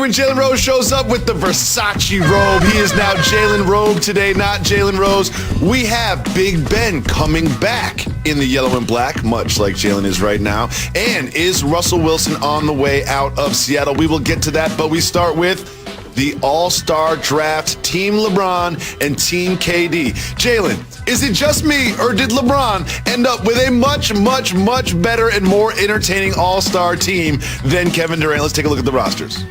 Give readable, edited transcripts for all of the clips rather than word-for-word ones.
when Jalen Rose shows up with the Versace robe. He is now Jalen Robe today, not Jalen Rose. We have Big Ben coming back in the yellow and black, much like Jalen is right now. And is Russell Wilson on the way out of Seattle? We will get to that, but we start with the All-Star Draft, Team LeBron and Team KD. Jalen, is it just me, or did LeBron end up with a much, much, much better and more entertaining All-Star team than Kevin Durant? Let's take a look at the rosters.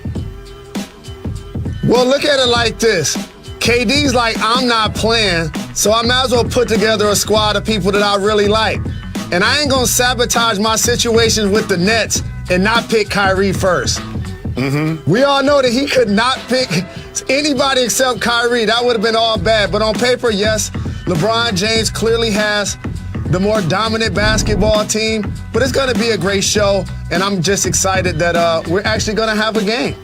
Well, look at it like this. KD's like, I'm not playing, so I might as well put together a squad of people that I really like. And I ain't going to sabotage my situations with the Nets and not pick Kyrie first. We all know that he could not pick anybody except Kyrie. That would have been all bad. But on paper, yes, LeBron James clearly has the more dominant basketball team. But it's going to be a great show, and I'm just excited that we're actually going to have a game.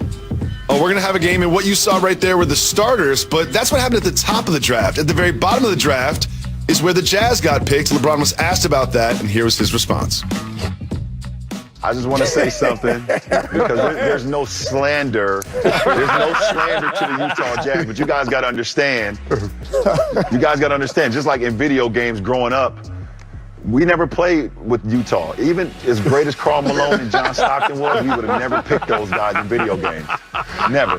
Oh, we're going to have a game, and what you saw right there were the starters, but that's what happened at the top of the draft. At the very bottom of the draft is where the Jazz got picked. LeBron was asked about that, and here was his response. I just want to say something because there's no slander. There's no slander to the Utah Jazz, but you guys got to understand. You guys got to understand, just like in video games growing up, we never played with Utah. Even as great as Karl Malone and John Stockton was, we would have never picked those guys in video games. Never.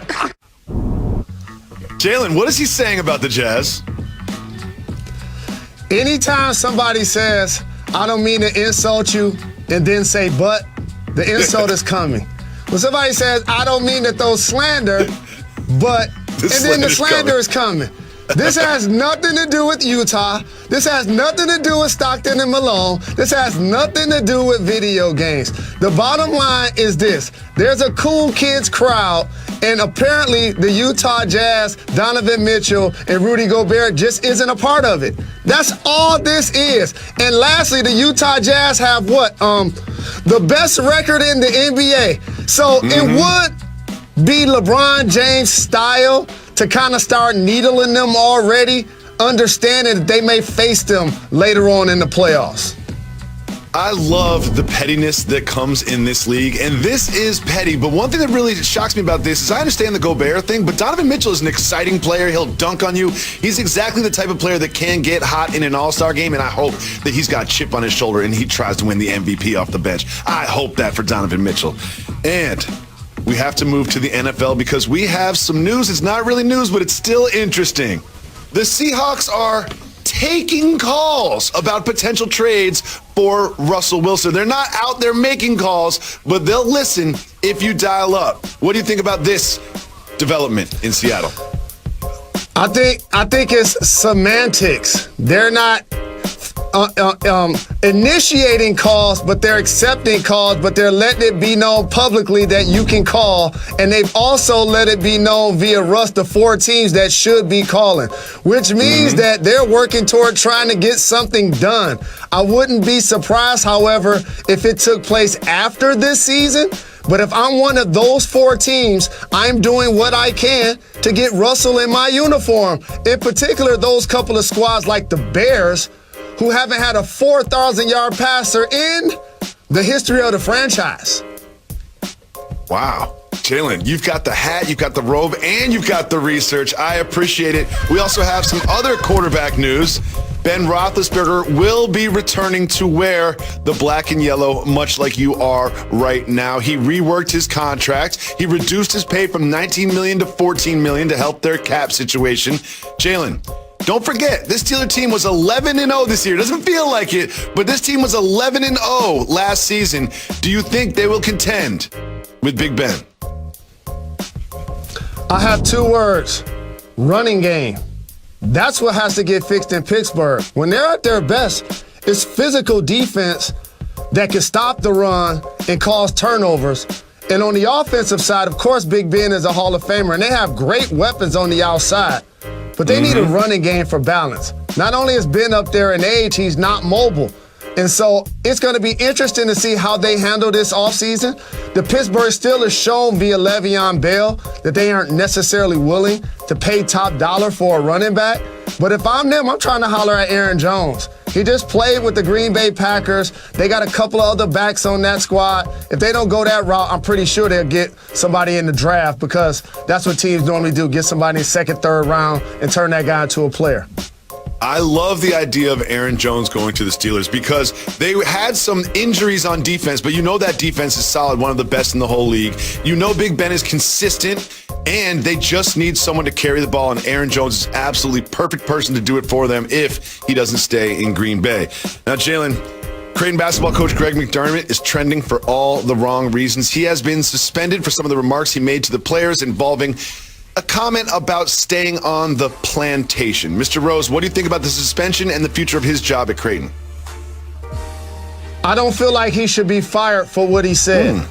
Jalen, what is he saying about the Jazz? Anytime somebody says, I don't mean to insult you, and then say, but, the insult is coming. When somebody says, I don't mean to throw slander, but, and then the slander is coming. This has nothing to do with Utah. This has nothing to do with Stockton and Malone. This has nothing to do with video games. The bottom line is this. There's a cool kids crowd, and apparently the Utah Jazz, Donovan Mitchell, and Rudy Gobert just isn't a part of it. That's all this is. And lastly, the Utah Jazz have what? The best record in the NBA. So it would be LeBron James' style to kind of start needling them already, understanding that they may face them later on in the playoffs. I love the pettiness that comes in this league, and this is petty, but one thing that really shocks me about this is I understand the Gobert thing, but Donovan Mitchell is an exciting player. He'll dunk on you. He's exactly the type of player that can get hot in an all-star game, and I hope that he's got a chip on his shoulder and he tries to win the MVP off the bench. I hope that for Donovan Mitchell. And we have to move to the NFL because we have some news. It's not really news, but it's still interesting. The Seahawks are taking calls about potential trades for Russell Wilson. They're not out there making calls, but they'll listen if you dial up. What do you think about this development in Seattle? I think it's semantics. They're not initiating calls, but they're accepting calls, but they're letting it be known publicly that you can call, and they've also let it be known via Russ the 4 teams that should be calling, which means that they're working toward trying to get something done. I wouldn't be surprised, however, if it took place after this season. But if I'm one of those 4 teams, I'm doing what I can to get Russell in my uniform. In particular, those couple of squads like the Bears, who haven't had a 4,000-yard passer in the history of the franchise. Wow. Jalen, you've got the hat, you've got the robe, and you've got the research. I appreciate it. We also have some other quarterback news. Ben Roethlisberger will be returning to wear the black and yellow, much like you are right now. He reworked his contract. He reduced his pay from $19 million to $14 million to help their cap situation. Jalen, don't forget, this Steelers team was 11-0 this year. Doesn't feel like it, but this team was 11-0 last season. Do you think they will contend with Big Ben? I have 2 words: running game. That's what has to get fixed in Pittsburgh. When they're at their best, it's physical defense that can stop the run and cause turnovers. And on the offensive side, of course, Big Ben is a Hall of Famer, and they have great weapons on the outside. But they need a running game for balance. Not only is Ben up there in age, he's not mobile. And so it's going to be interesting to see how they handle this offseason. The Pittsburgh Steelers shown via Le'Veon Bell that they aren't necessarily willing to pay top dollar for a running back. But if I'm them, I'm trying to holler at Aaron Jones. He just played with the Green Bay Packers. They got a couple of other backs on that squad. If they don't go that route, I'm pretty sure they'll get somebody in the draft because that's what teams normally do, get somebody in second, third round and turn that guy into a player. I love the idea of Aaron Jones going to the Steelers because they had some injuries on defense, but you know that defense is solid, one of the best in the whole league. You know Big Ben is consistent, and they just need someone to carry the ball, and Aaron Jones is absolutely perfect person to do it for them if he doesn't stay in Green Bay. Now, Jalen, Creighton basketball coach Greg McDermott is trending for all the wrong reasons. He has been suspended for some of the remarks he made to the players involving a comment about staying on the plantation. Mr. Rose, what do you think about the suspension and the future of his job at Creighton? I don't feel like he should be fired for what he said.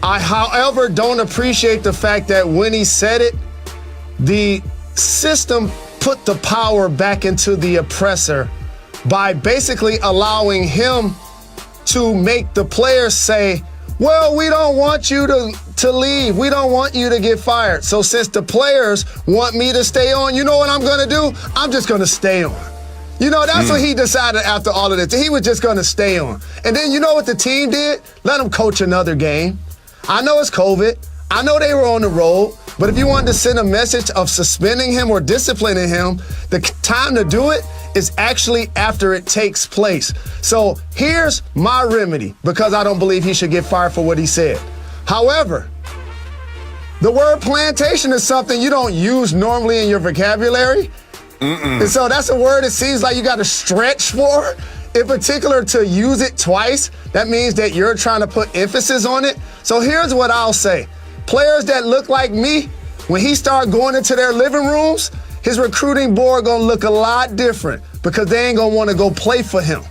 I, however, don't appreciate the fact that when he said it, the system put the power back into the oppressor by basically allowing him to make the players say, well, we don't want you to leave. We don't want you to get fired. So since the players want me to stay on, you know what I'm going to do? I'm just going to stay on. You know, that's what he decided after all of this. He was just going to stay on. And then you know what the team did? Let him coach another game. I know it's COVID. I know they were on the road. But if you wanted to send a message of suspending him or disciplining him, the time to do it is actually after it takes place. So here's my remedy, because I don't believe he should get fired for what he said. However, the word plantation is something you don't use normally in your vocabulary. And so that's a word it seems like you got to stretch for. In particular, to use it twice, that means that you're trying to put emphasis on it. So here's what I'll say. Players that look like me, when he start going into their living rooms, his recruiting board gonna look a lot different because they ain't gonna wanna go play for him.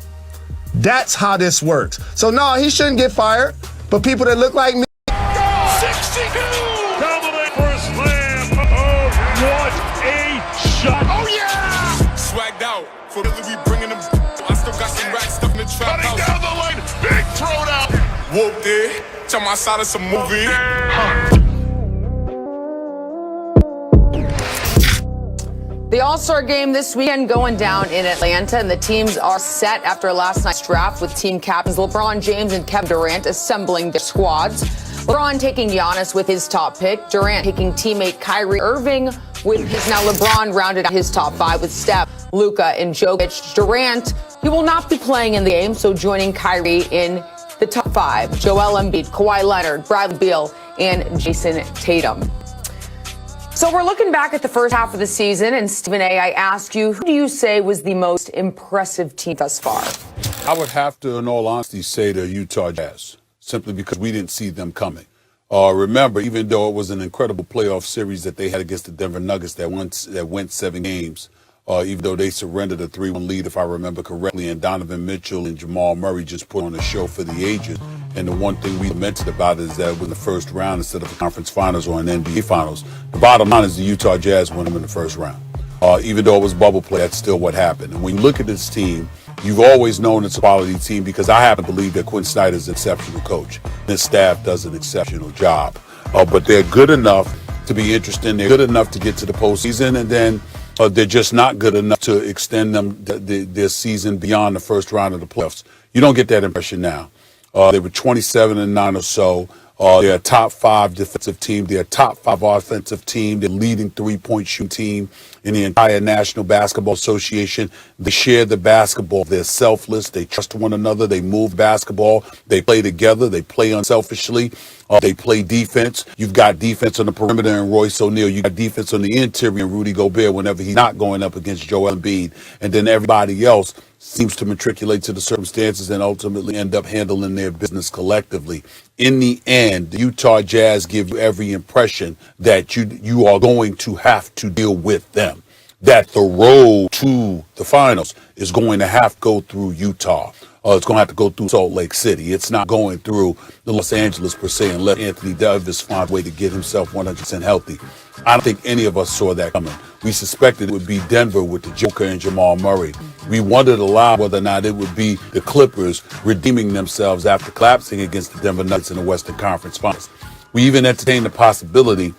That's how this works. So no, he shouldn't get fired, but people that look like me. 62! Dominate for a slam. Oh, what a shot. Oh, yeah! Swagged out. For we bringing them. I still got some racks stuff in the trap Running house. down the lane. Big throw down. Whooped it. Tell my side of some movie. The All-Star game this weekend going down in Atlanta, and the teams are set after last night's draft with team captains LeBron James and Kevin Durant assembling their squads. LeBron taking Giannis with his top pick, Durant taking teammate Kyrie Irving with his now LeBron rounded out his top five with Steph, Luka, and Jokic. Durant, he will not be playing in the game, so joining Kyrie in the top five, Joel Embiid, Kawhi Leonard, Bradley Beal, and Jason Tatum. So we're looking back at the first half of the season, and Stephen A., I ask you, who do you say was the most impressive team thus far? I would have to, in all honesty, say the Utah Jazz, simply because we didn't see them coming. Remember, even though it was an incredible playoff series that they had against the Denver Nuggets that went 7 games, even though they surrendered a 3-1 lead, if I remember correctly, and Donovan Mitchell and Jamal Murray just put on a show for the ages. And the one thing we mentioned about it is that it was the first round instead of a conference finals or an NBA finals. The bottom line is the Utah Jazz won them in the first round. Even though it was bubble play, that's still what happened. And when you look at this team, you've always known it's a quality team because I happen to believe that Quinn Snyder's an exceptional coach. His staff does an exceptional job. But they're good enough to be interesting. They're good enough to get to the postseason, and then they're just not good enough to extend their season beyond the first round of the playoffs. You don't get that impression now. They were 27-9 or so. They're a top 5 defensive team. They're a top 5 offensive team. They're leading 3-point shooting team in the entire National Basketball Association. They share the basketball. They're selfless. They trust one another. They move basketball. They play together. They play unselfishly. They play defense. You've got defense on the perimeter in Royce O'Neal. You got defense on the interior in Rudy Gobert whenever he's not going up against Joel Embiid. And then everybody else seems to matriculate to the circumstances and ultimately end up handling their business collectively. In the end, the Utah Jazz give you every impression that you are going to have to deal with them, that the road to the finals is going to have to go through Utah. It's going to have to go through Salt Lake City. It's not going through the Los Angeles per se and let Anthony Davis find a way to get himself 100% healthy. I don't think any of us saw that coming. We suspected it would be Denver with the Joker and Jamal Murray. We wondered aloud whether or not it would be the Clippers redeeming themselves after collapsing against the Denver Nuggets in the Western Conference Finals. We even entertained the possibility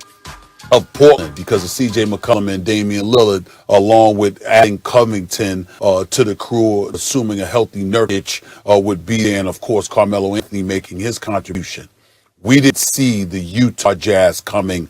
of Portland because of C.J. McCollum and Damian Lillard, along with adding Covington to the crew, assuming a healthy Nurkic would be there, and of course Carmelo Anthony making his contribution. We didn't see the Utah Jazz coming